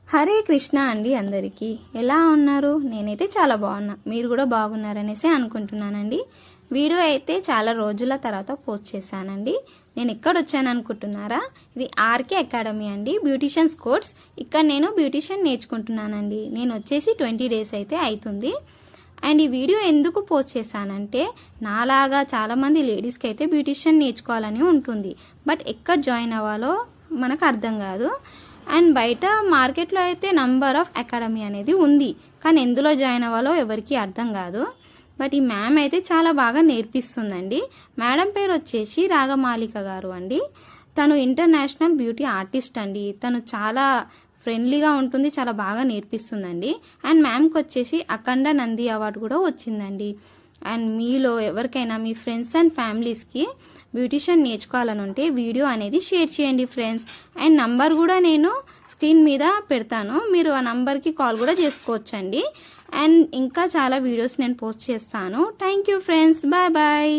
హరే కృష్ణ అండి. అందరికీ ఎలా ఉన్నారు? నేనైతే చాలా బాగున్నా, మీరు కూడా బాగున్నారనేసి అనుకుంటున్నానండి. వీడియో అయితే చాలా రోజుల తర్వాత పోస్ట్ చేశానండి. నేను ఎక్కడ వచ్చాను అనుకుంటున్నారా? ఇది ఆర్కే అకాడమీ అండి, బ్యూటిషియన్స్ కోర్స్. ఇక్కడ నేను బ్యూటిషియన్ నేర్చుకుంటున్నానండి. నేను వచ్చేసి 20 డేస్ అయితే అవుతుంది. అండ్ ఈ వీడియో ఎందుకు పోస్ట్ చేశానంటే, నాలాగా చాలామంది లేడీస్కి అయితే బ్యూటిషియన్ నేర్చుకోవాలని ఉంటుంది, బట్ ఎక్కడ జాయిన్ అవ్వాలో మనకు అర్థం కాదు. అండ్ బయట మార్కెట్లో అయితే నంబర్ ఆఫ్ అకాడమీ అనేది ఉంది, కానీ ఎందులో జాయిన్ అవ్వాలో ఎవరికి అర్థం కాదు. బట్ ఈ మ్యామ్ అయితే చాలా బాగా నేర్పిస్తుందండి. మేడం పేరు వచ్చేసి రాగమాలిక గారు అండి. తను ఇంటర్నేషనల్ బ్యూటీ ఆర్టిస్ట్ అండి. తను చాలా ఫ్రెండ్లీగా ఉంటుంది, చాలా బాగా నేర్పిస్తుందండి. అండ్ మ్యామ్కి వచ్చేసి అఖండ నంది అవార్డు కూడా వచ్చిందండి. అండ్ మీలో ఎవరికైనా మీ ఫ్రెండ్స్ అండ్ ఫ్యామిలీస్కి బ్యూటిషియన్ నేర్చుకోవాలని ఉంటే వీడియో అనేది షేర్ చేయండి ఫ్రెండ్స్. అండ్ నంబర్ కూడా నేను స్క్రీన్ మీద పెడతాను, మీరు ఆ నంబర్కి కాల్ కూడా చేసుకోవచ్చండి. అండ్ ఇంకా చాలా వీడియోస్ నేను పోస్ట్ చేస్తాను. Thank you friends, bye bye.